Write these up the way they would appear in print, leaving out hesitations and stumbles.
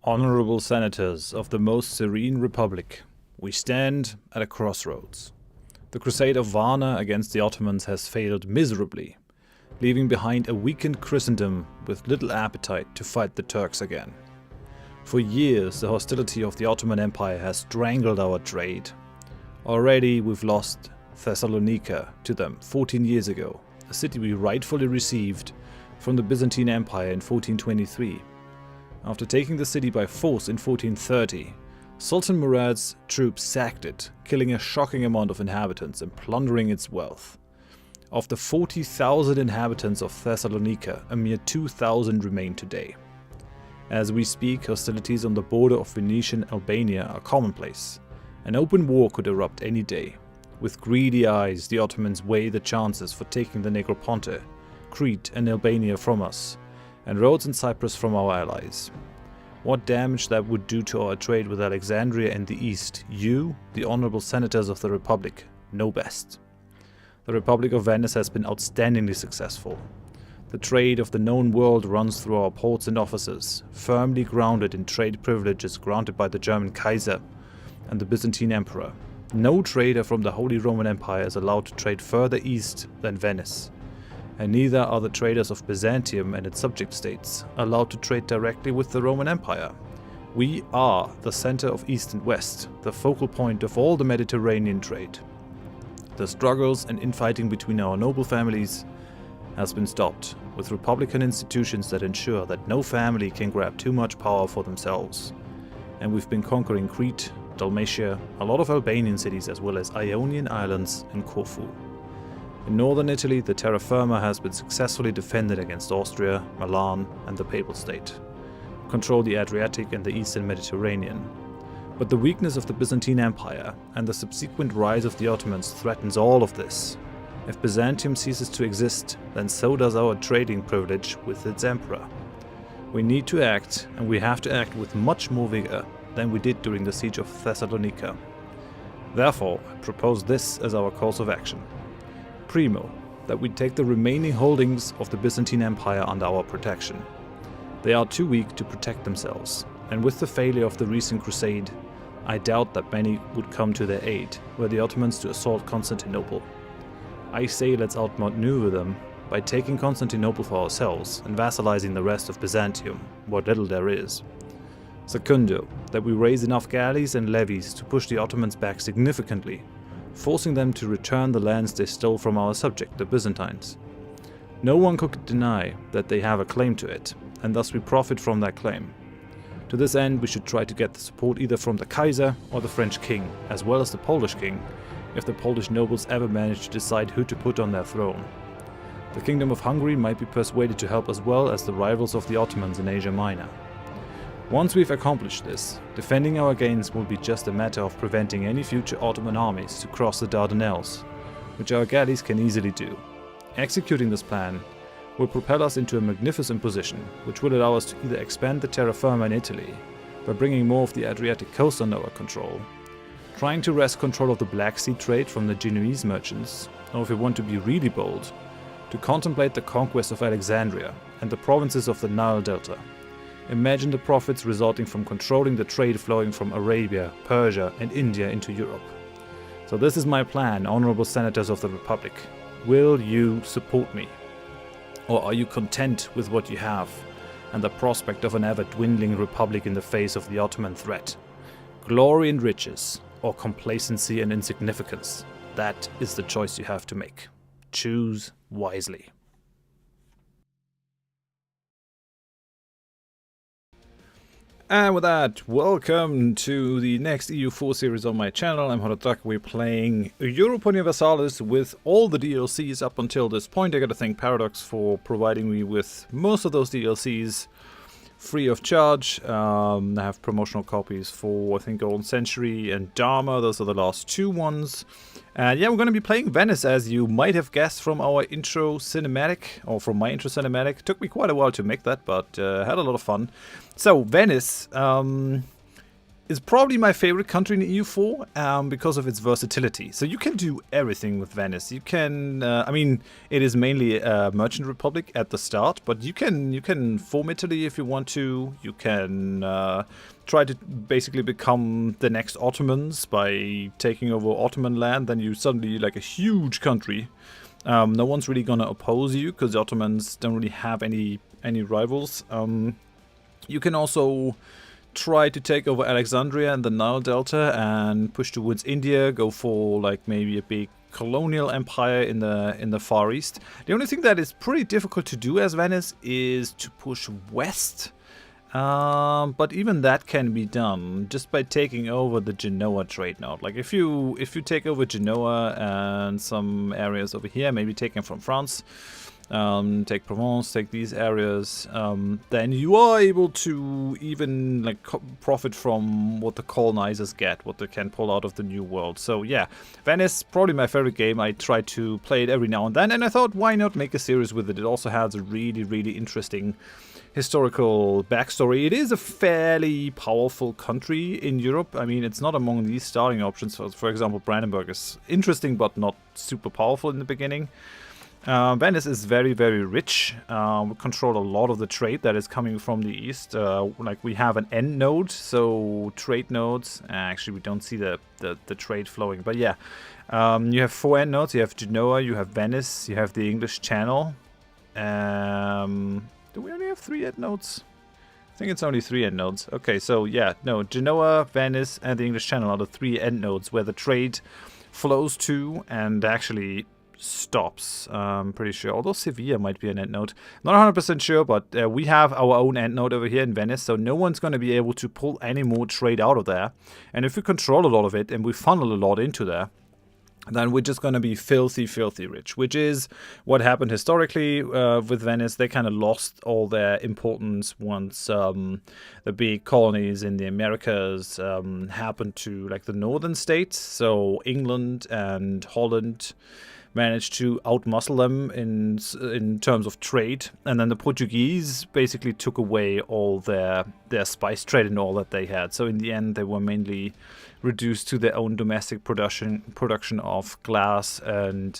Honorable Senators of the most serene Republic, we stand at a crossroads. The crusade of Varna against the Ottomans has failed miserably, leaving behind a weakened Christendom with little appetite to fight the Turks again. For years, the hostility of the Ottoman Empire has strangled our trade. Already we've lost Thessalonica to them 14 years ago, a city we rightfully received from the Byzantine Empire in 1423. After taking the city by force in 1430, Sultan Murad's troops sacked it, killing a shocking amount of inhabitants and plundering its wealth. Of the 40,000 inhabitants of Thessalonica, a mere 2,000 remain today. As we speak, hostilities on the border of Venetian Albania are commonplace. An open war could erupt any day. With greedy eyes, the Ottomans weigh the chances for taking the Negroponte, Crete and Albania from us, and Rhodes and Cyprus from our allies. What damage that would do to our trade with Alexandria and the East, you, the honorable senators of the Republic, know best. The Republic of Venice has been outstandingly successful. The trade of the known world runs through our ports and offices, firmly grounded in trade privileges granted by the German Kaiser and the Byzantine Emperor. No trader from the Holy Roman Empire is allowed to trade further east than Venice, and neither are the traders of Byzantium and its subject states allowed to trade directly with the Roman Empire. We are the center of East and West, the focal point of all the Mediterranean trade. The struggles and infighting between our noble families has been stopped, with republican institutions that ensure that no family can grab too much power for themselves. And we've been conquering Crete, Dalmatia, a lot of Albanian cities as well as Ionian islands and Corfu. In northern Italy, the terra firma has been successfully defended against Austria, Milan and the Papal State, who control the Adriatic and the eastern Mediterranean. But the weakness of the Byzantine Empire and the subsequent rise of the Ottomans threatens all of this. If Byzantium ceases to exist, then so does our trading privilege with its emperor. We need to act, and we have to act with much more vigor than we did during the siege of Thessalonica. Therefore, I propose this as our course of action. Primo, that we take the remaining holdings of the Byzantine Empire under our protection. They are too weak to protect themselves, and with the failure of the recent crusade, I doubt that many would come to their aid were the Ottomans to assault Constantinople. I say let's outmaneuver them by taking Constantinople for ourselves and vassalizing the rest of Byzantium, what little there is. Secundo, that we raise enough galleys and levies to push the Ottomans back significantly, forcing them to return the lands they stole from our subject, the Byzantines. No one could deny that they have a claim to it, and thus we profit from that claim. To this end, we should try to get the support either from the Kaiser or the French king, as well as the Polish king, if the Polish nobles ever manage to decide who to put on their throne. The Kingdom of Hungary might be persuaded to help as well as the rivals of the Ottomans in Asia Minor. Once we've accomplished this, defending our gains will be just a matter of preventing any future Ottoman armies to cross the Dardanelles, which our galleys can easily do. Executing this plan will propel us into a magnificent position, which will allow us to either expand the terra firma in Italy by bringing more of the Adriatic coast under our control, trying to wrest control of the Black Sea trade from the Genoese merchants, or if we want to be really bold, to contemplate the conquest of Alexandria and the provinces of the Nile Delta. Imagine the profits resulting from controlling the trade flowing from Arabia, Persia and India into Europe. So this is my plan, honorable senators of the Republic. Will you support me? Or are you content with what you have and the prospect of an ever-dwindling republic in the face of the Ottoman threat? Glory and riches, or complacency and insignificance? That is the choice you have to make. Choose wisely. And with that, welcome to the next EU4 series on my channel. I'm Horath. We're playing Europa Universalis with all the DLCs up until this point. I gotta thank Paradox for providing me with most of those DLCs free of charge. I have promotional copies for, I think, Golden Century and Dharma. Those are the last two ones. And yeah, we're going to be playing Venice, as you might have guessed from our intro cinematic, or from my intro cinematic. Took me quite a while to make that, but had a lot of fun. So, Venice, is probably my favorite country in EU4 because of its versatility. So you can do everything with Venice. You can, I mean, it is mainly a merchant republic at the start, but you can form Italy if you want to. You can try to basically become the next Ottomans by taking over Ottoman land. Then you suddenly like a huge country. No one's really gonna oppose you because the Ottomans don't really have any rivals. You can also try to take over Alexandria and the Nile Delta and push towards India, go for like maybe a big colonial empire in the Far East. The only thing that is pretty difficult to do as Venice is to push west. But even that can be done just by taking over the Genoa trade node. Like if you take over Genoa and some areas over here, maybe taken from France, take Provence, take these areas, then you are able to even like profit from what the colonizers get, what they can pull out of the New World. So yeah, Venice, probably my favorite game. I try to play it every now and then, and I thought, why not make a series with it? It also has a really, really interesting historical backstory. It is a fairly powerful country in Europe. I mean, it's not among these starting options. For example, Brandenburg is interesting, but not super powerful in the beginning. Venice is very, very rich. We control a lot of the trade that is coming from the east. Like we have an end node, so trade nodes. Actually, we don't see the trade flowing, but yeah. You have 4 end nodes. You have Genoa, you have Venice, you have the English Channel. Do we only have 3 end nodes? I think it's only 3 end nodes. Okay, so yeah, no, Genoa, Venice, and the English Channel are the 3 end nodes where the trade flows to and actually stops, I'm pretty sure. Although Sevilla might be an end node. Not 100% sure, but we have our own end node over here in Venice, so no one's going to be able to pull any more trade out of there. And if we control a lot of it and we funnel a lot into there, then we're just going to be filthy, filthy rich, which is what happened historically with Venice. They kind of lost all their importance once the big colonies in the Americas happened to like the northern states. So England and Holland managed to outmuscle them in terms of trade, and then the Portuguese basically took away all their spice trade and all that they had. So in the end, they were mainly reduced to their own domestic production of glass and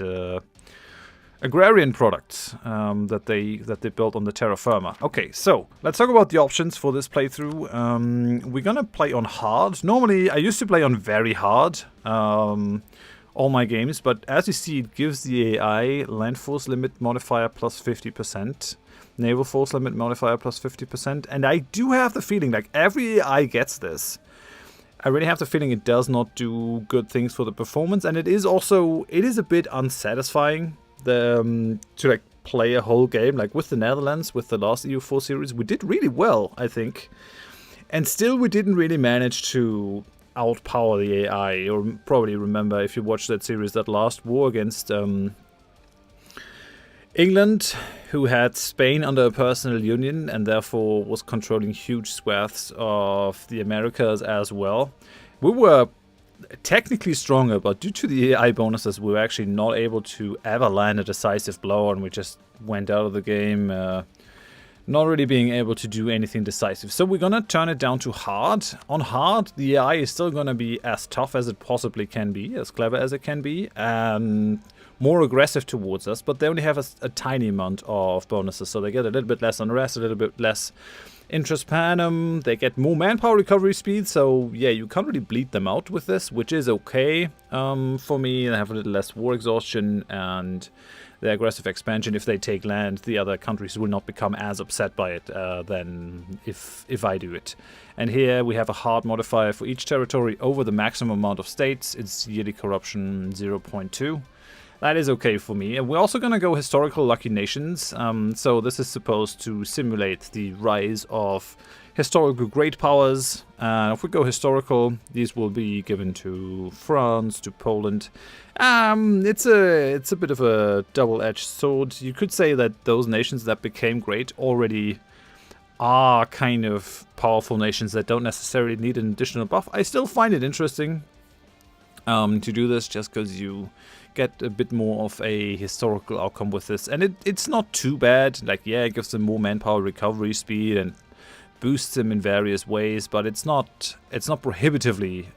agrarian products that they built on the terra firma. Okay, so let's talk about the options for this playthrough. We're gonna play on hard. Normally, I used to play on very hard. All my games, but as you see, it gives the AI land force limit modifier plus 50%, naval force limit modifier plus 50%, and I do have the feeling like every AI gets this. I really have the feeling it does not do good things for the performance, and it is a bit unsatisfying to like play a whole game. Like with the Netherlands, with the last EU4 series, we did really well, I think, and still we didn't really manage to outpower the AI. You'll probably remember if you watched that series, that last war against England, who had Spain under a personal union and therefore was controlling huge swaths of the Americas as well. We were technically stronger, but due to the AI bonuses, we were actually not able to ever land a decisive blow, and we just went out of the game not really being able to do anything decisive. So we're gonna turn it down to hard. On hard, the AI is still gonna be as tough as it possibly can be, as clever as it can be, and more aggressive towards us, but they only have a tiny amount of bonuses, so they get a little bit less unrest, a little bit less interest per annum, they get more manpower recovery speed, so yeah, you can't really bleed them out with this, which is okay for me. They have a little less war exhaustion, and the aggressive expansion, if they take land, the other countries will not become as upset by it than if I do it. And here we have a hard modifier for each territory over the maximum amount of states. It's yearly corruption 0.2. That is okay for me. And we're also going to go historical lucky nations. So this is supposed to simulate the rise of historical great powers. If we go historical, these will be given to France, to Poland. It's a bit of a double-edged sword. You could say that those nations that became great already are kind of powerful nations that don't necessarily need an additional buff. I still find it interesting to do this just because you get a bit more of a historical outcome with this, and it's not too bad. Like, yeah, it gives them more manpower recovery speed and boosts them in various ways, but it's not prohibitively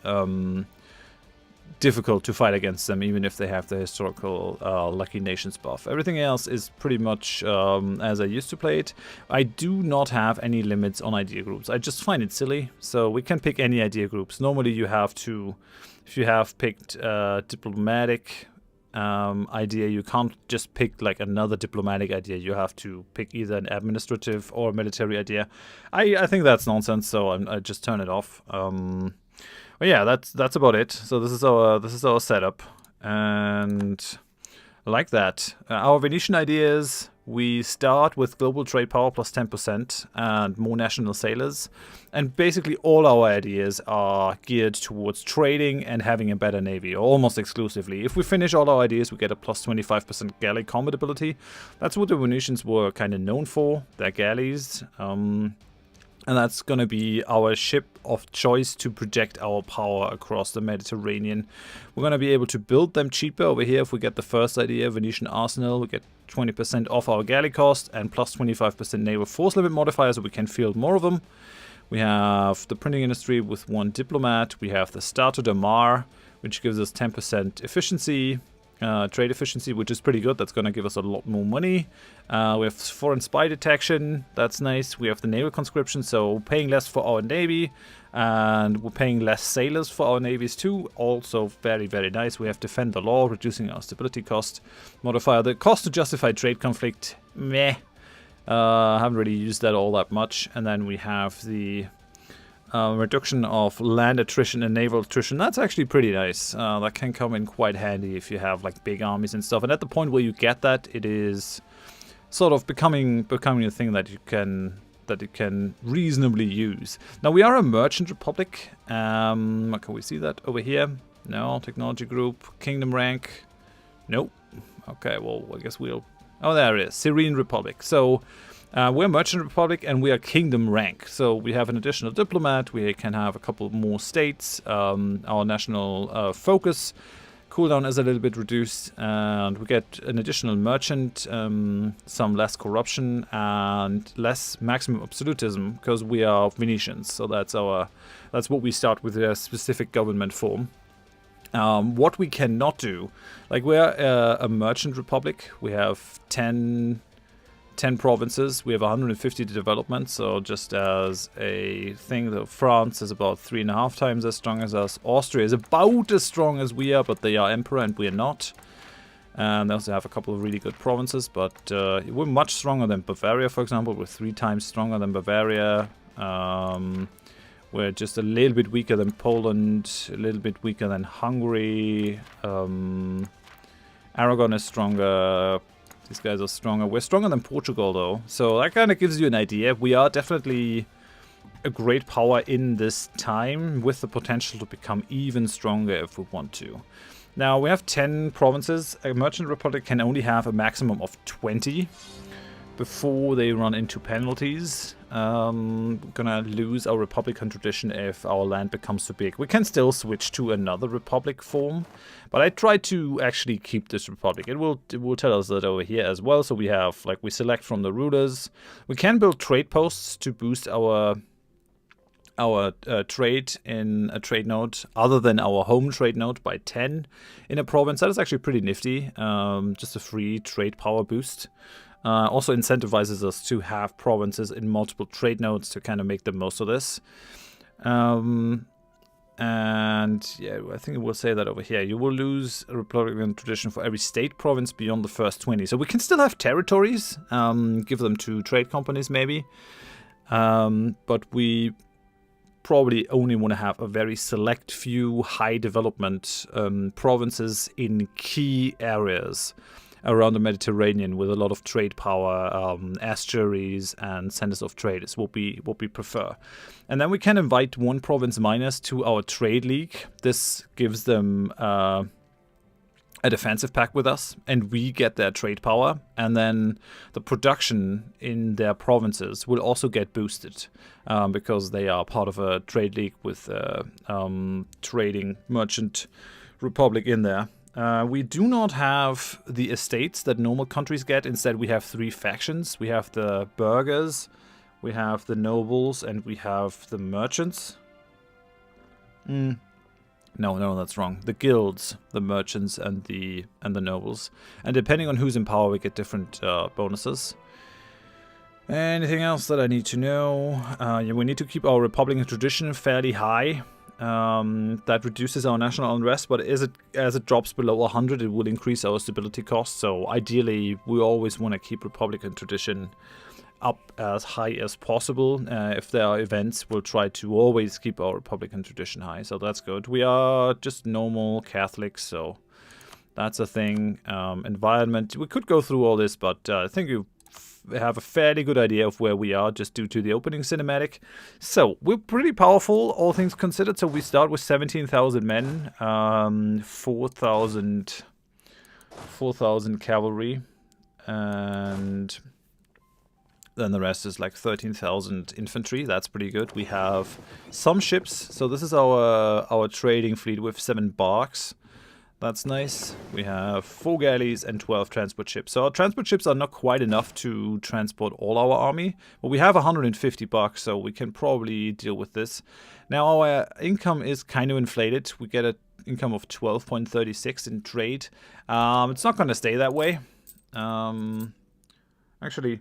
difficult to fight against them, even if they have the historical Lucky Nations buff. Everything else is pretty much as I used to play it. I do not have any limits on idea groups. I just find it silly, so we can pick any idea groups. Normally you have to, if you have picked diplomatic idea, you can't just pick like another diplomatic idea. You have to pick either an administrative or military idea. I think that's nonsense, so I just turn it off. But yeah, that's about it. So this is our setup, and I like that. Our Venetian ideas, we start with global trade power plus 10% and more national sailors, and basically all our ideas are geared towards trading and having a better navy, almost exclusively. If we finish all our ideas, we get a plus 25% galley combat ability. That's what the Venetians were kind of known for, their galleys. And that's going to be our ship of choice to project our power across the Mediterranean. We're going to be able to build them cheaper over here. If we get the first idea, Venetian Arsenal, we get 20% off our galley cost and plus 25% naval force limit modifier, so we can field more of them. We have the printing industry with 1 diplomat. We have the Stato de Mar, which gives us 10% efficiency. Trade efficiency, which is pretty good. That's going to give us a lot more money. We have foreign spy detection. That's nice. We have the naval conscription, so paying less for our navy, and we're paying less sailors for our navies too. Also very, very nice. We have defend the law, reducing our stability cost modifier. The cost to justify trade conflict, meh. Haven't really used that all that much. And then we have the reduction of land attrition and naval attrition. That's actually pretty nice. That can come in quite handy if you have like big armies and stuff. And at the point where you get that, it is sort of becoming a thing that you can reasonably use. Now we are a merchant republic. Can we see that over here? No. Technology group, kingdom rank. Nope. Okay. Well, I guess we'll. Oh, there it is. Serene Republic. So. We're Merchant Republic and we are Kingdom rank. So we have an additional diplomat, we can have a couple more states, our national focus cooldown is a little bit reduced, and we get an additional merchant, some less corruption and less maximum absolutism because we are Venetians. So that's what we start with, a specific government form. What we cannot do, like we're a Merchant Republic, we have 10 provinces, we have 150 development, so just as a thing, that France is about 3.5 times as strong as us. Austria is about as strong as we are, but they are emperor and we are not. And they also have a couple of really good provinces, but we're much stronger than Bavaria, for example. We're 3 times stronger than Bavaria. We're just a little bit weaker than Poland, a little bit weaker than Hungary. Aragon is stronger. These guys are stronger. We're stronger than Portugal, though. So that kind of gives you an idea. We are definitely a great power in this time, with the potential to become even stronger if we want to. Now, we have 10 provinces. A Merchant Republic can only have a maximum of 20 before they run into penalties. Gonna lose our Republican tradition if our land becomes too big. We can still switch to another Republic form, but I try to actually keep this Republic. It will tell us that over here as well. So we have, like, we select from the rulers. We can build trade posts to boost our trade in a trade node other than our home trade node by 10 in a province. That is actually pretty nifty. Just a free trade power boost. Also incentivizes us to have provinces in multiple trade nodes to kind of make the most of this. And yeah, I think it will say that over here. You will lose a Republican tradition for every state province beyond the first 20. So we can still have territories, give them to trade companies maybe. But we probably only want to have a very select few high development provinces in key areas around the Mediterranean with a lot of trade power. Estuaries and centers of trade is what we prefer. And then we can invite 1 province minus to our trade league. This gives them a defensive pact with us, and we get their trade power, and then the production in their provinces will also get boosted because they are part of a trade league with trading Merchant Republic in there. We do not have the estates that normal countries get. Instead, we have 3 factions. We have the burghers, We have the nobles and we have the merchants. No, that's wrong. The guilds, the merchants, and the nobles. And depending on who's in power, we get different bonuses. Anything else that I need to know? Yeah, we need to keep our Republican tradition fairly high. That reduces our national unrest, but as it drops below 100, it will increase our stability cost. So ideally, we always want to keep Republican tradition up as high as possible. If there are events, we'll try to always keep our Republican tradition high, so that's good. We are just normal Catholics, so that's a thing. Environment, we could go through all this, but I think you have a fairly good idea of where we are just due to the opening cinematic. So we're pretty powerful, all things considered. So we start with 17,000 men, 4,000 cavalry, and then the rest is like 13,000 infantry. That's pretty good. We have some ships. So this is our trading fleet with 7 barks. That's nice. We have 4 galleys and 12 transport ships. So our transport ships are not quite enough to transport all our army, but we have 150 bucks, so we can probably deal with this. Now our income is kind of inflated. We get an income of 12.36 in trade. It's not going to stay that way. Actually,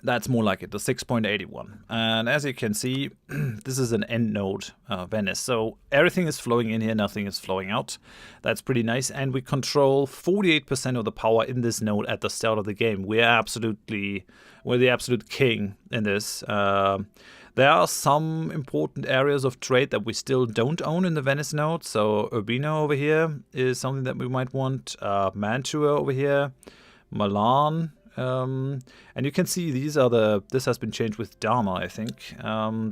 that's more like it, the 6.81. And as you can see, this is an end node, Venice. So everything is flowing in here, nothing is flowing out. That's pretty nice. And we control 48% of the power in this node at the start of the game. We're the absolute king in this. There are some important areas of trade that we still don't own in the Venice node. So Urbino over here is something that we might want. Mantua over here. Milan. And you can see this has been changed with Dharma, I think.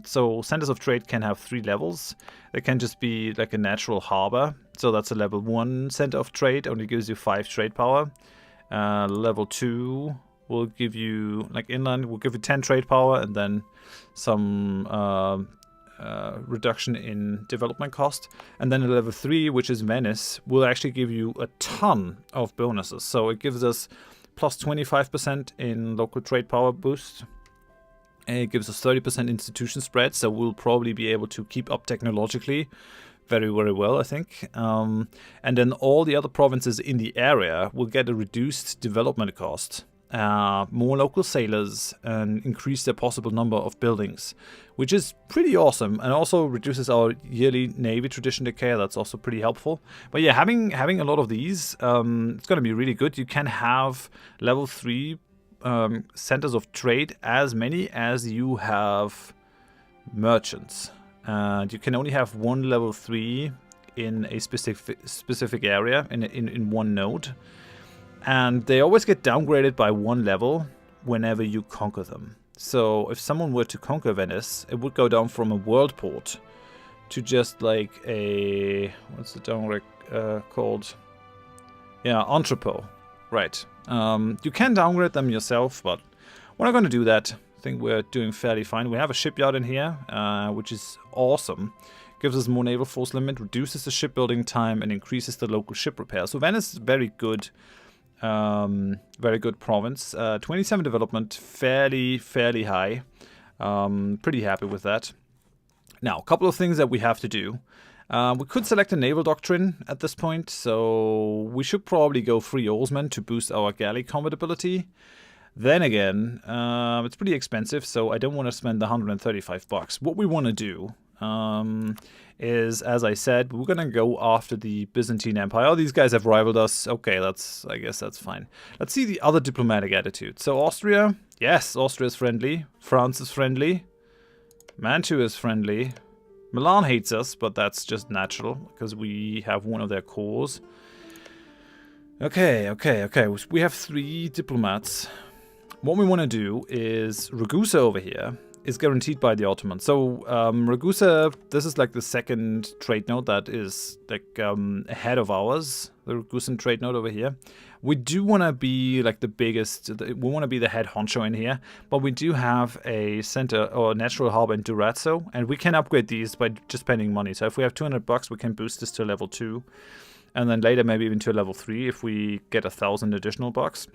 So centers of trade can have 3 levels. They can just be like a natural harbor. So that's a level 1 center of trade, only gives you 5 trade power. Level 2 will give you, like inland, will give you 10 trade power, and then some reduction in development cost. And then a level 3, which is Venice, will actually give you a ton of bonuses. So it gives us plus 25% in local trade power boost. And it gives us 30% institution spread, so we'll probably be able to keep up technologically very, very well, I think. And then all the other provinces in the area will get a reduced development cost. More local sailors, and increase their possible number of buildings, which is pretty awesome, and also reduces our yearly navy tradition decay. That's also pretty helpful. But yeah, having a lot of these, it's going to be really good. You can have level 3 centers of trade, as many as you have merchants. And you can only have 1 level 3 in a specific area in one node. And they always get downgraded by 1 level whenever you conquer them. So if someone were to conquer Venice, it would go down from a world port to just like a, what's the downgrade called? Yeah, entrepot. Right. You can downgrade them yourself, but we're not going to do that. I think we're doing fairly fine. We have a shipyard in here, which is awesome. Gives us more naval force limit, reduces the shipbuilding time, and increases the local ship repair. So Venice is very good province. 27 development, fairly high. Pretty happy with that. Now, a couple of things that we have to do. We could select a naval doctrine at this point, so we should probably go 3 oarsmen to boost our galley combat ability. Then again, it's pretty expensive, so I don't want to spend the 135 bucks. What we want to do is, as I said, we're going to go after the Byzantine Empire. Oh, these guys have rivaled us. Okay, I guess that's fine. Let's see the other diplomatic attitude. So Austria, yes, Austria is friendly. France is friendly. Mantua is friendly. Milan hates us, but that's just natural, because we have one of their cores. Okay. We have 3 diplomats. What we want to do is Ragusa over here is guaranteed by the Ottomans. So Ragusa, this is like the second trade node that is like ahead of ours, the Ragusan trade node over here. We do want to be like the biggest, we want to be the head honcho in here, but we do have a center or natural harbor in Durazzo, and we can upgrade these by just spending money. So if we have 200 bucks, we can boost this to level 2, and then later maybe even to a level 3 if we get 1,000 additional bucks.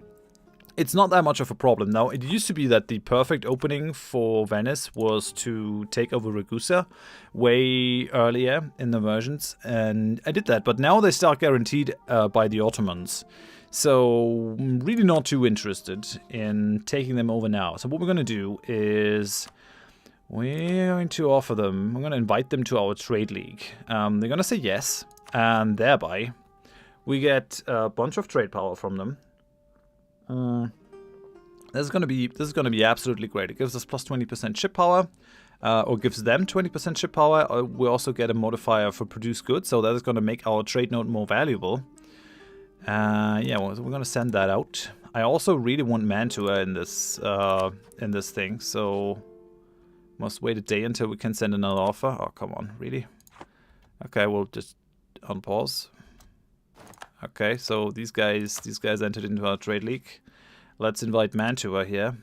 it's not that much of a problem. Now, it used to be that the perfect opening for Venice was to take over Ragusa way earlier in the versions, and I did that, but now they start guaranteed by the Ottomans. So, I'm really not too interested in taking them over now. So what we're going to do is we're going to offer them, we're going to invite them to our trade league. They're going to say yes, and thereby we get a bunch of trade power from them. This is gonna be absolutely great. It gives us plus 20% ship power, or gives them 20% ship power. We also get a modifier for produce goods, so that is gonna make our trade node more valuable. Yeah, well, we're gonna send that out. I also really want Mantua in this thing, so must wait a day until we can send another offer. Oh, come on, really? Okay, we'll just unpause. Okay, so these guys entered into our trade league. Let's invite Mantua here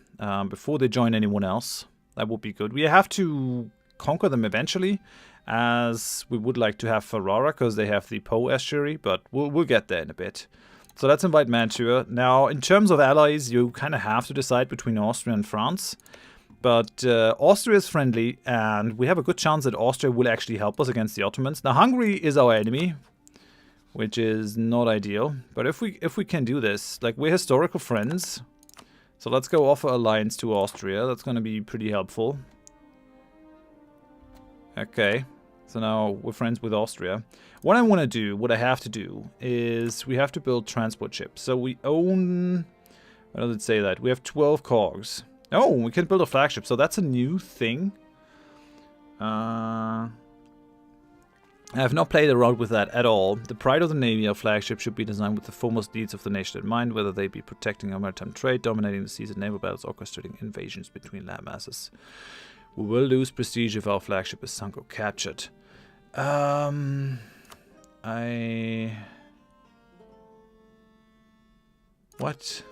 before they join anyone else. That would be good. We have to conquer them eventually, as we would like to have Ferrara because they have the Po estuary, but we'll get there in a bit. So let's invite Mantua. Now, in terms of allies, you kind of have to decide between Austria and France. But Austria is friendly, and we have a good chance that Austria will actually help us against the Ottomans. Now, Hungary is our enemy, which is not ideal. But if we can do this, like, we're historical friends. So let's go offer alliance to Austria. That's going to be pretty helpful. Okay. So now we're friends with Austria. What I want to do, what I have to do, is we have to build transport ships. So we own... What does it say that? We have 12 cogs. Oh, we can build a flagship. So that's a new thing. I have not played around with that at all. The pride of the Navy, our flagship, should be designed with the foremost needs of the nation in mind, whether they be protecting our maritime trade, dominating the seas and naval battles, orchestrating invasions between land masses. We will lose prestige if our flagship is sunk or captured. What?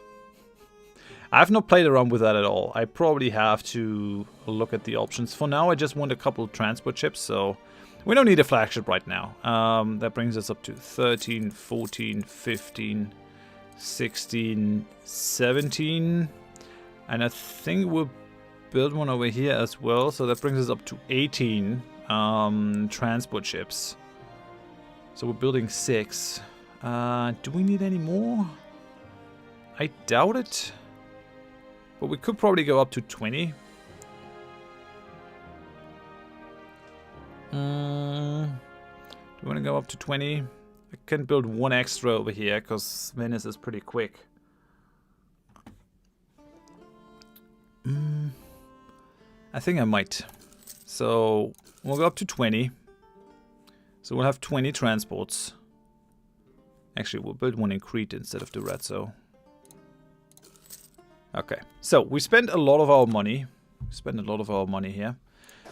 I've not played around with that at all. I probably have to look at the options. For now, I just want a couple of transport ships, so... We don't need a flagship right now. That brings us up to 13, 14, 15, 16, 17. And I think we'll build one over here as well. So that brings us up to 18 transport ships. So we're building 6. Do we need any more? I doubt it. But we could probably go up to 20. Do you want to go up to 20? I can build one extra over here because Venice is pretty quick. I think I might. So we'll go up to 20. So we'll have 20 transports. Actually, we'll build one in Crete instead of Durazzo. Okay, so we spent a lot of our money. Here.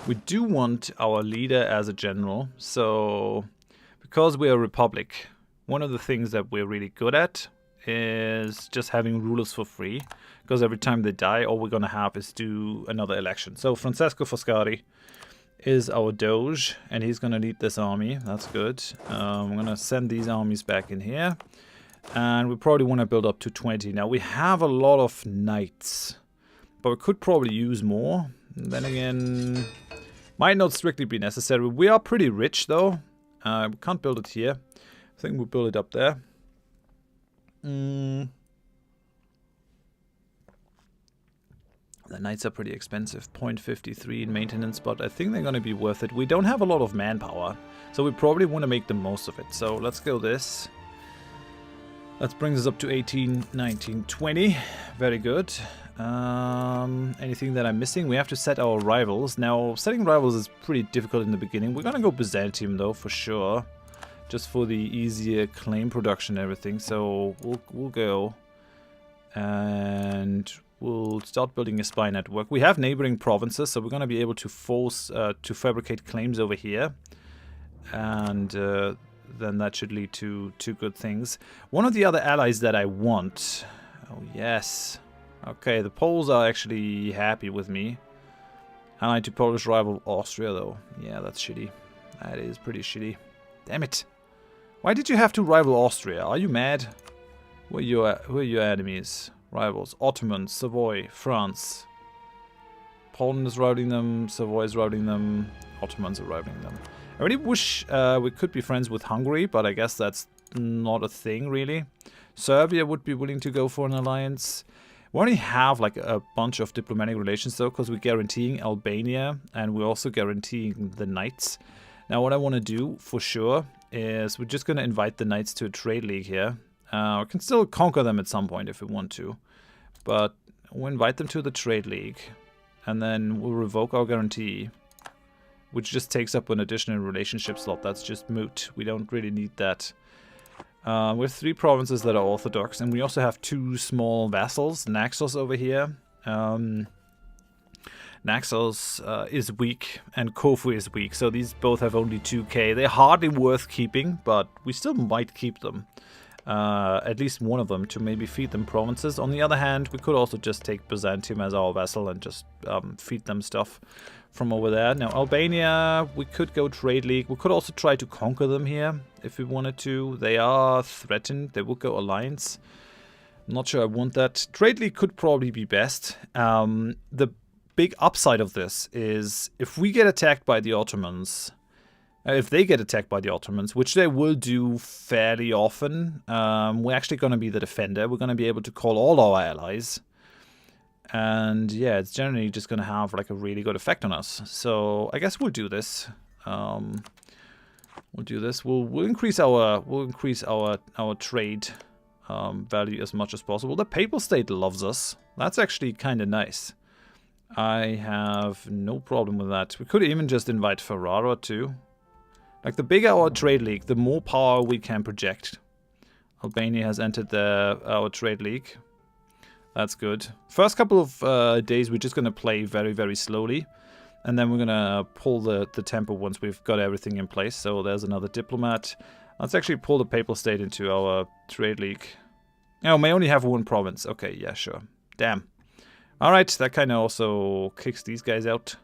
We do want our leader as a general, so because we're a republic, one of the things that we're really good at is just having rulers for free, because every time they die, all we're going to have is do another election. So Francesco Foscari is our Doge, and he's going to lead this army. That's good. I'm going to send these armies back in here, and we probably want to build up to 20. Now, we have a lot of knights, but we could probably use more. And then again... Might not strictly be necessary. We are pretty rich, though. We can't build it here. I think we'll build it up there. The knights are pretty expensive. 0.53 in maintenance, but I think they're going to be worth it. We don't have a lot of manpower, so we probably want to make the most of it. So let's go this. That brings us up to 18, 19, 20. Very good. Anything that I'm missing? We have to set our rivals. Now, setting rivals is pretty difficult in the beginning. We're gonna go Byzantium though, for sure. Just for the easier claim production and everything. So we'll go. And we'll start building a spy network. We have neighboring provinces, so we're gonna be able to force to fabricate claims over here. And then that should lead to two good things. One of the other allies that I want... Oh, yes. Okay, the Poles are actually happy with me. Allied to Polish rival Austria, though. Yeah, that's shitty. That is pretty shitty. Damn it. Why did you have to rival Austria? Are you mad? Who are your enemies? Rivals. Ottomans, Savoy, France. Poland is routing them, Savoy is routing them, Ottomans are routing them. I really wish we could be friends with Hungary, but I guess that's not a thing, really. Serbia would be willing to go for an alliance. We only have like a bunch of diplomatic relations though, because we're guaranteeing Albania and we're also guaranteeing the Knights. Now what I want to do for sure is we're just going to invite the Knights to a trade league here. We can still conquer them at some point if we want to, but we'll invite them to the trade league and then we'll revoke our guarantee, which just takes up an additional relationship slot. That's just moot. We don't really need that. We have 3 provinces that are Orthodox, and we also have 2 small vassals. Naxos over here. Naxos is weak, and Corfu is weak, so these both have only 2k. They're hardly worth keeping, but we still might keep them. At least one of them, to maybe feed them provinces. On the other hand, we could also just take Byzantium as our vassal and just feed them stuff from over there. Now, Albania, we could go trade league. We could also try to conquer them here if we wanted to. They are threatened. They would go alliance. I'm not sure I want that. Trade league could probably be best. The big upside of this is if we get attacked by the Ottomans, if they get attacked by the Ottomans, which they will do fairly often, we're actually going to be the defender. We're going to be able to call all our allies. And yeah, it's generally just going to have like a really good effect on us. So I guess we'll do this. We'll do this. We'll increase our trade value as much as possible. The Papal State loves us. That's actually kind of nice. I have no problem with that. We could even just invite Ferrara too. Like, the bigger our trade league, the more power we can project. Albania has entered our trade league. That's good. First couple of days, we're just going to play very, very slowly. And then we're going to pull the tempo once we've got everything in place. So there's another diplomat. Let's actually pull the Papal State into our trade league. Oh, may only have 1 province. Okay, yeah, sure. Damn. Alright, that kind of also kicks these guys out.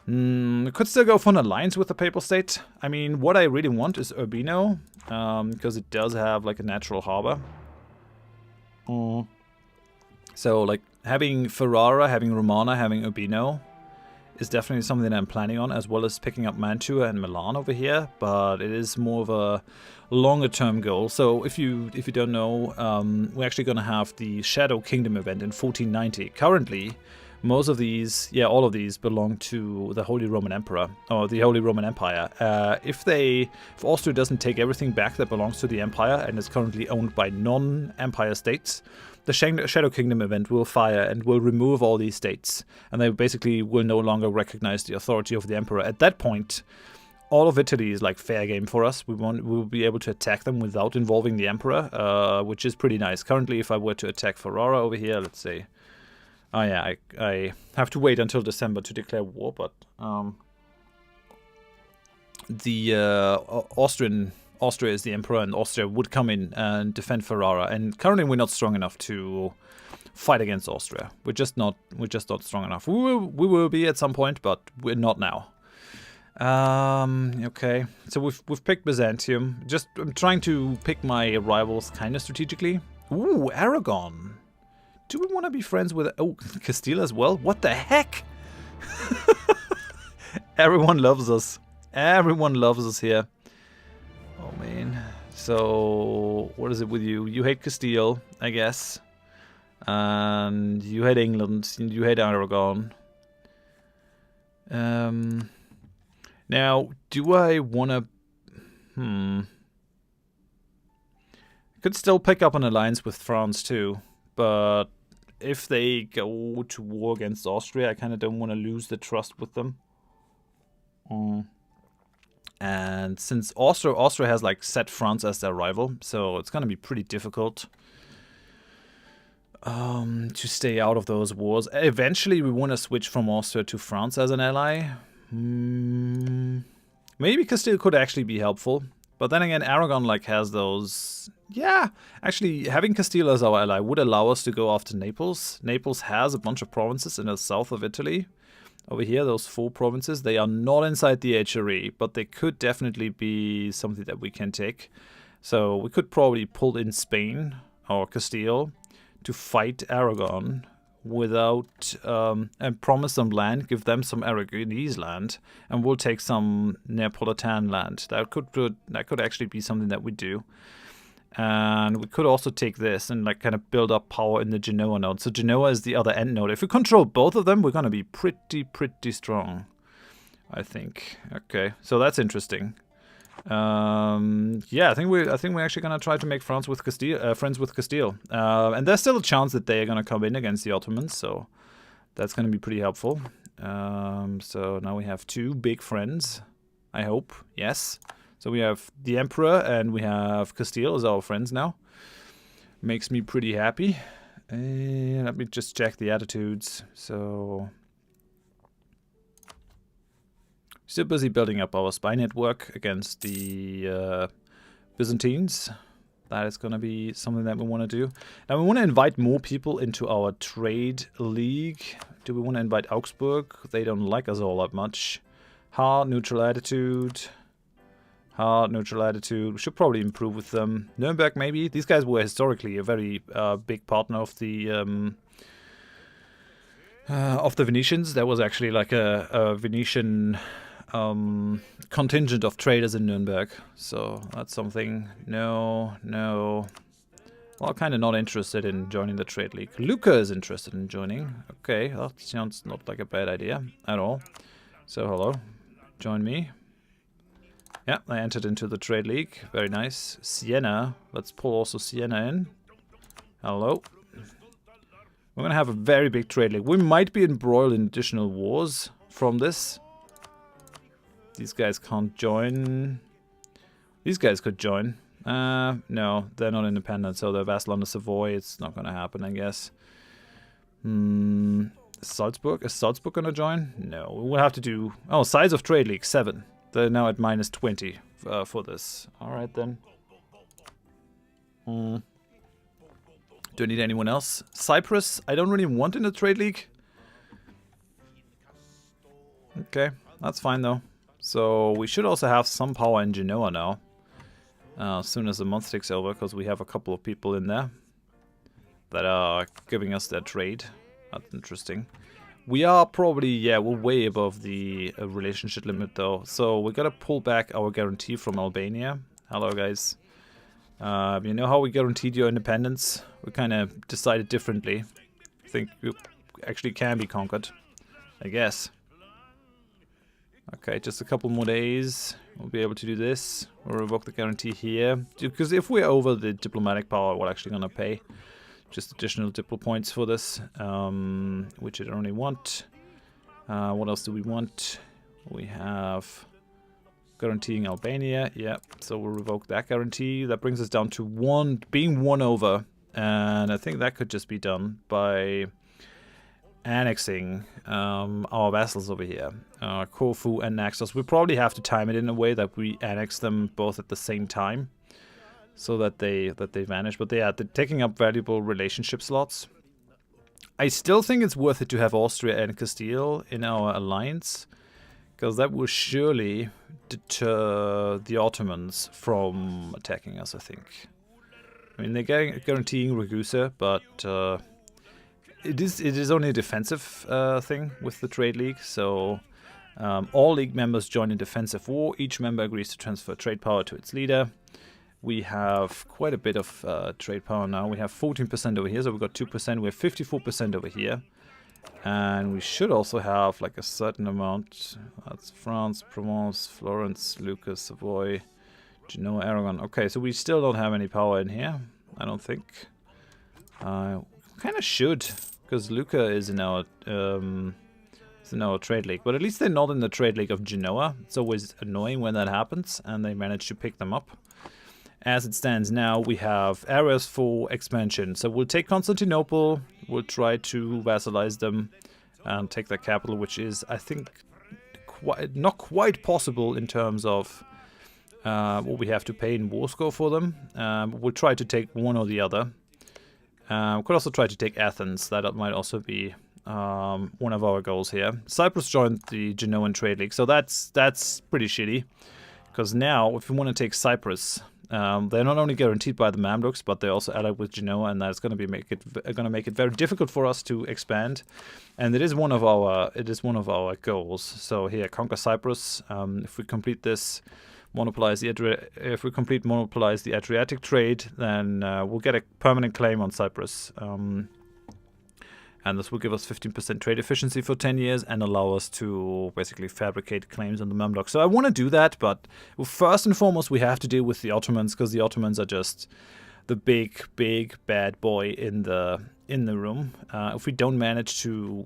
We could still go for an alliance with the Papal State. I mean, what I really want is Urbino, because it does have like a natural harbor. So like having Ferrara, having Romana, having Urbino is definitely something that I'm planning on, as well as picking up Mantua and Milan over here. But it is more of a longer term goal. So if you don't know, we're actually going to have the Shadow Kingdom event in 1490. Currently, most of these, yeah, all of these belong to the Holy Roman Emperor, or the Holy Roman Empire. If Austria doesn't take everything back that belongs to the Empire and is currently owned by non-Empire states, the Shadow Kingdom event will fire and will remove all these states. And they basically will no longer recognize the authority of the Emperor. At that point, all of Italy is like fair game for us. We'll be able to attack them without involving the Emperor, which is pretty nice. Currently, if I were to attack Ferrara over here, let's say... Oh yeah, I have to wait until December to declare war, but Austria is the emperor, and Austria would come in and defend Ferrara. And currently, we're not strong enough to fight against Austria. We're just not strong enough. We will be at some point, but we're not now. Okay, so we've picked Byzantium. I'm trying to pick my rivals kind of strategically. Ooh, Aragon. Do we want to be friends with... Oh, Castile as well? What the heck? Everyone loves us. Everyone loves us here. Oh, man. So, what is it with you? You hate Castile, I guess. And you hate England. And you hate Aragon. Now, do I want to... I could still pick up an alliance with France, too. But if they go to war against Austria, I kind of don't want to lose the trust with them. And since Austria has like set France as their rival, so it's going to be pretty difficult to stay out of those wars. Eventually, we want to switch from Austria to France as an ally. Maybe Castile could actually be helpful. But then again, Aragon like has those... Yeah, actually, having Castile as our ally would allow us to go after Naples. Naples has a bunch of provinces in the south of Italy. Over here, those 4 provinces, they are not inside the HRE, but they could definitely be something that we can take. So we could probably pull in Spain or Castile to fight Aragon without and promise them land, give them some Aragonese land, and we'll take some Neapolitan land. That could actually be something that we do. And we could also take this and like kind of build up power in the Genoa node. So Genoa is the other end node. If we control both of them, we're gonna be pretty strong, I think. Okay, so that's interesting. Yeah, I think we're actually gonna try to make friends with Castile. And there's still a chance that they are gonna come in against the Ottomans, so that's gonna be pretty helpful. So now we have two big friends, I hope. Yes. So we have the Emperor and we have Castile as our friends now. Makes me pretty happy. And let me just check the attitudes. So still busy building up our spy network against the Byzantines. That is going to be something that we want to do. Now we want to invite more people into our trade league. Do we want to invite Augsburg? They don't like us all that much. Hard neutral attitude. Hard neutral attitude. We should probably improve with them. Nuremberg, maybe. These guys were historically a very big partner of the Venetians. There was actually like a Venetian contingent of traders in Nuremberg. So that's something. No. Well, kind of not interested in joining the trade league. Lucca is interested in joining. Okay, that sounds not like a bad idea at all. So hello, join me. Yeah, I entered into the trade league. Very nice. Siena. Let's pull also Siena in. Hello. We're going to have a very big trade league. We might be embroiled in additional wars from this. These guys can't join. These guys could join. No, they're not independent, so they're vassal under Savoy. It's not going to happen, I guess. Salzburg? Is Salzburg going to join? No, we'll have to do... Oh, size of trade league, 7. They're now at minus 20 for this. Alright then. Do I need anyone else? Cyprus, I don't really want in the trade league. Okay, that's fine though. So we should also have some power in Genoa now. As soon as the month takes over, because we have a couple of people in there that are giving us their trade. That's interesting. We are probably, yeah, we're way above the relationship limit though. So we gotta pull back our guarantee from Albania. Hello guys. You know how we guaranteed your independence? We kind of decided differently. I think you actually can be conquered, I guess. Okay, just a couple more days. We'll be able to do this. We'll revoke the guarantee here. Because if we're over the diplomatic power, we're actually gonna pay just additional diplo points for this, which I don't really want. What else do we want? We have guaranteeing Albania. Yeah, so we'll revoke that guarantee. That brings us down to being 1 over. And I think that could just be done by annexing our vassals over here. Corfu and Naxos. We probably have to time it in a way that we annex them both at the same time, so that they vanish. But they're taking up valuable relationship slots. I still think it's worth it to have Austria and Castile in our alliance, because that will surely deter the Ottomans from attacking us, I think. I mean, they're guaranteeing Ragusa, but it is only a defensive thing with the trade league. So all league members join in defensive war. Each member agrees to transfer trade power to its leader. We have quite a bit of trade power now. We have 14% over here, so we've got 2%. We have 54% over here. And we should also have like a certain amount. That's France, Provence, Florence, Lucca, Savoy, Genoa, Aragon. Okay, so we still don't have any power in here, I don't think. Kind of should, because Lucca is in our trade league. But at least they're not in the trade league of Genoa. It's always annoying when that happens, and they manage to pick them up. As it stands now, we have areas for expansion. So we'll take Constantinople, we'll try to vassalize them and take their capital, which is, I think, not quite possible in terms of what we have to pay in war score for them. We'll try to take one or the other. We could also try to take Athens. That might also be one of our goals here. Cyprus joined the Genoan Trade League, so that's pretty shitty. Because now, if we want to take Cyprus, They're not only guaranteed by the Mamluks, but they're also allied with Genoa, and that's going to make it very difficult for us to expand. And it is one of our goals. So here, conquer Cyprus. If we complete this, monopolize the Adriatic trade, then we'll get a permanent claim on Cyprus. And this will give us 15% trade efficiency for 10 years and allow us to basically fabricate claims on the Mamluks. So I want to do that, but first and foremost, we have to deal with the Ottomans, because the Ottomans are just the big bad boy in the room. If we don't manage to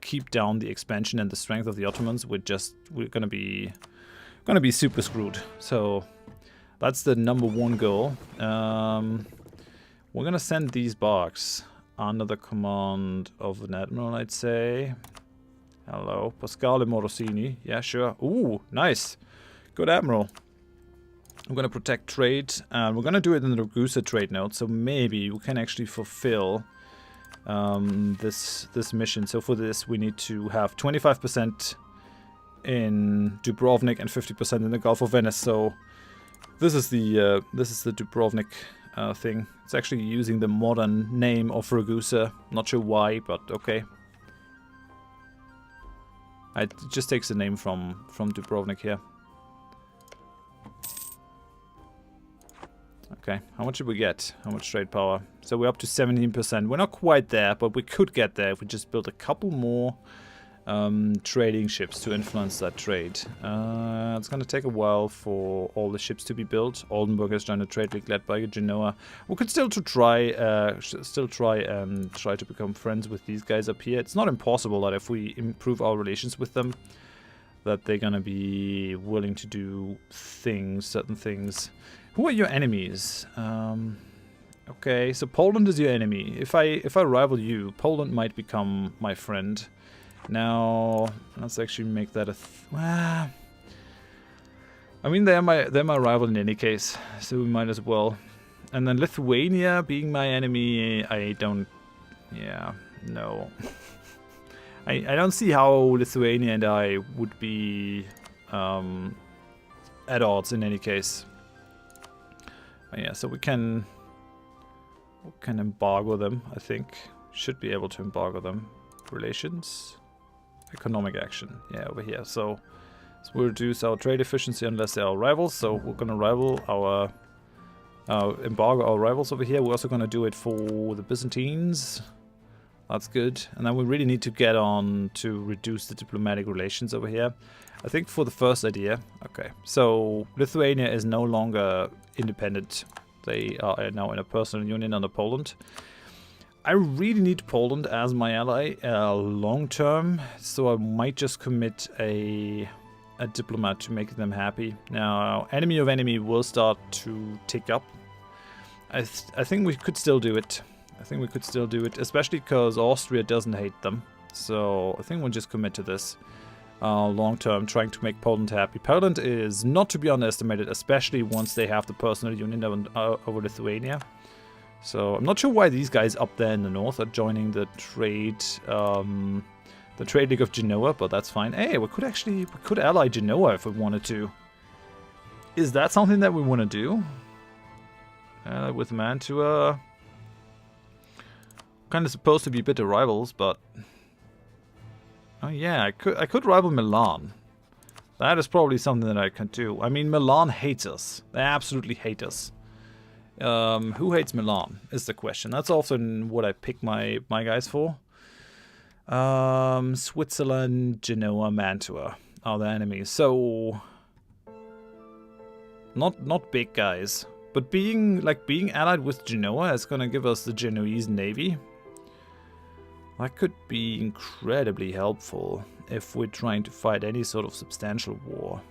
keep down the expansion and the strength of the Ottomans, we're gonna be super screwed. So that's the #1 goal. We're gonna send these barks under the command of an admiral, I'd say. Hello, Pasquale Morosini. Yeah, sure. Ooh, nice. Good admiral. I'm going to protect trade, and we're going to do it in the Ragusa trade node, so maybe we can actually fulfill this mission. So for this, we need to have 25% in Dubrovnik and 50% in the Gulf of Venice. So this is the Dubrovnik thing. It's actually using the modern name of Ragusa. Not sure why, but okay. It just takes the name from Dubrovnik here. Okay, how much did we get? How much trade power? So we're up to 17%. We're not quite there, but we could get there if we just build a couple more trading ships to influence that trade. It's going to take a while for all the ships to be built. Oldenburg has joined a trade league led by Genoa. We could still try to become friends with these guys up here. It's not impossible that if we improve our relations with them, that they're going to be willing to do certain things. Who are your enemies? Okay, so Poland is your enemy. If I rival you, Poland might become my friend. Now, let's actually make that I mean, they're my rival in any case, so we might as well. And then Lithuania being my enemy, I don't... Yeah, no. I don't see how Lithuania and I would be at odds in any case. But yeah, so we can embargo them, I think. Should be able to embargo them. Relations. Economic action. Yeah, over here. So we'll reduce our trade efficiency unless they are rivals. So we're going to embargo our rivals over here. We're also going to do it for the Byzantines. That's good. And then we really need to get on to reduce the diplomatic relations over here. I think for the first idea. Okay, so Lithuania is no longer independent. They are now in a personal union under Poland. I really need Poland as my ally long term, so I might just commit a diplomat to make them happy. Now, enemy of enemy will start to tick up. I think we could still do it. Especially because Austria doesn't hate them. So I think we'll just commit to this long term, trying to make Poland happy. Poland is not to be underestimated, especially once they have the personal union over Lithuania. So I'm not sure why these guys up there in the north are joining the trade league of Genoa, but that's fine. Hey, we could ally Genoa if we wanted to. Is that something that we want to do? With Mantua, kind of supposed to be bitter rivals, but oh yeah, I could rival Milan. That is probably something that I can do. I mean, Milan hates us. They absolutely hate us. Who hates Milan is the question. That's often what I pick my guys for. Switzerland, Genoa, Mantua are the enemies. So not big guys, but being allied with Genoa is gonna give us the Genoese navy. That could be incredibly helpful if we're trying to fight any sort of substantial war.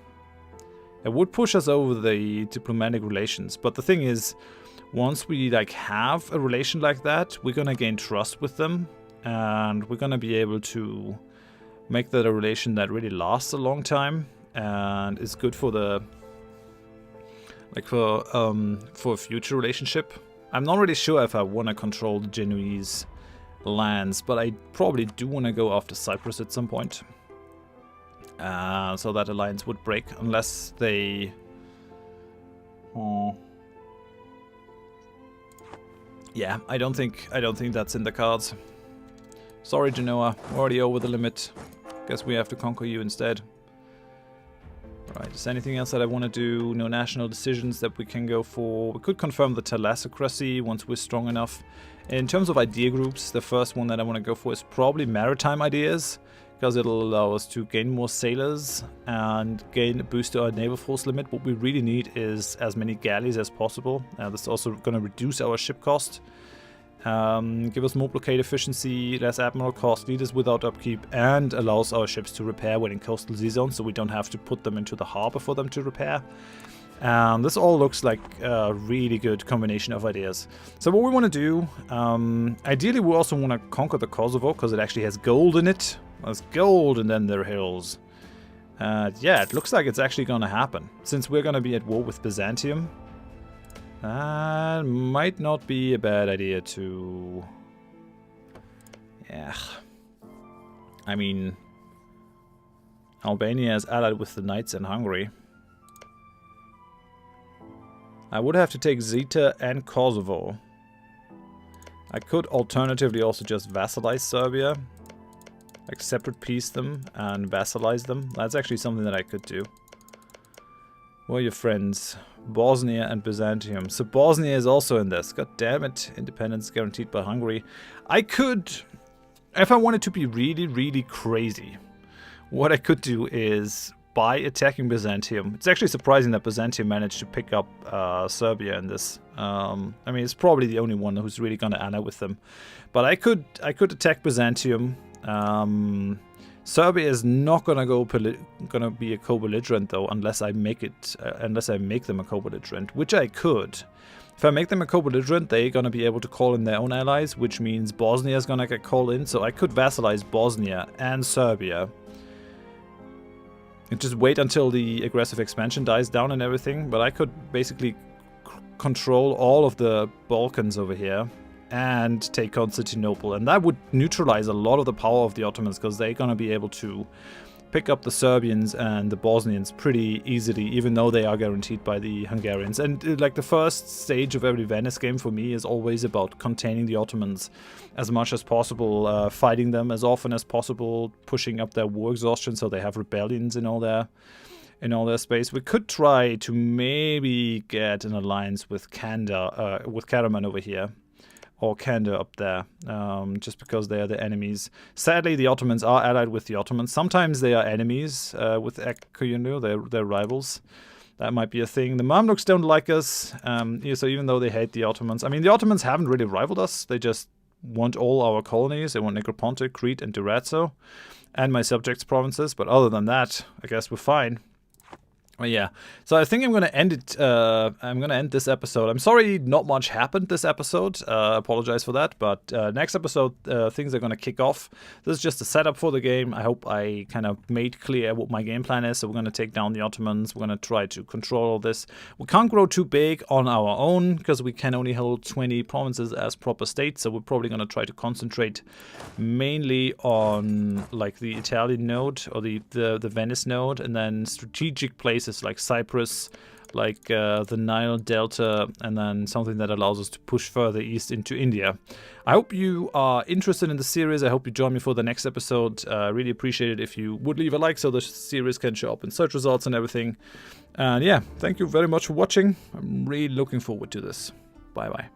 It would push us over the diplomatic relations, but the thing is, once we have a relation like that, we're gonna gain trust with them, and we're gonna be able to make that a relation that really lasts a long time and is good for the for a future relationship. I'm not really sure if I want to control the Genoese lands, but I probably do want to go after Cyprus at some point. So that alliance would break unless they Yeah, I don't think that's in the cards. Sorry, Genoa, we're already over the limit. Guess we have to conquer you instead. Right, is there anything else that I want to do? No national decisions that we can go for. We could confirm the thalassocracy once we're strong enough. In terms of idea groups, the first one that I want to go for is probably maritime ideas, because it'll allow us to gain more sailors and gain a boost to our naval force limit. What we really need is as many galleys as possible. This is also going to reduce our ship cost. Give us more blockade efficiency, less admiral cost, leaders without upkeep, and allows our ships to repair when in coastal sea zones, so we don't have to put them into the harbor for them to repair. This all looks like a really good combination of ideas. So what we want to do, ideally we also want to conquer the Kosovo, because it actually has gold in it. There's gold and then there are hills. Yeah, it looks like it's actually going to happen. Since we're going to be at war with Byzantium, might not be a bad idea to... Yeah. I mean, Albania is allied with the Knights in Hungary. I would have to take Zeta and Kosovo. I could alternatively also just vassalize Serbia. Like separate piece them and vassalize them. That's actually something that I could do. Where are your friends? Bosnia and Byzantium. So Bosnia is also in this. God damn it. Independence guaranteed by Hungary. I could, if I wanted to be really, really crazy, what I could do is, by attacking Byzantium, it's actually surprising that Byzantium managed to pick up Serbia in this. I mean, it's probably the only one who's really going to ally with them. But I could attack Byzantium. Serbia is not gonna be a co-belligerent though, unless I make them a co-belligerent, which I could. If I make them a co-belligerent, they're gonna be able to call in their own allies, which means Bosnia is gonna get called in. So I could vassalize Bosnia and Serbia, and just wait until the aggressive expansion dies down and everything. But I could basically control all of the Balkans over here and take Constantinople, and that would neutralize a lot of the power of the Ottomans, because they're going to be able to pick up the Serbians and the Bosnians pretty easily, even though they are guaranteed by the Hungarians. And like the first stage of every Venice game for me is always about containing the Ottomans as much as possible, fighting them as often as possible, pushing up their war exhaustion so they have rebellions in all their space. We could try to maybe get an alliance with Karaman over here, or Kandar up there, just because they are the enemies. Sadly, the Ottomans are allied with the Ottomans. Sometimes they are enemies with Ekkoyunlu, they're rivals. That might be a thing. The Mamluks don't like us, so even though they hate the Ottomans. I mean, the Ottomans haven't really rivaled us. They just want all our colonies. They want Negroponte, Crete, and Durazzo, and my subjects' provinces. But other than that, I guess we're fine. Well, yeah, so I think I'm going to end it. I'm going to end this episode. I'm sorry not much happened this episode. Apologize for that. But next episode, things are going to kick off. This is just a setup for the game. I hope I kind of made clear what my game plan is. So we're going to take down the Ottomans. We're going to try to control all this. We can't grow too big on our own, because we can only hold 20 provinces as proper states. So we're probably going to try to concentrate mainly on like the Italian node, or the Venice node, and then strategic places like Cyprus, like the Nile Delta, and then something that allows us to push further east into India. I hope you are interested in the series. I hope you join me for the next episode. Really appreciate it if you would leave a like so the series can show up in search results and everything. And yeah, thank you very much for watching. I'm really looking forward to this. Bye bye.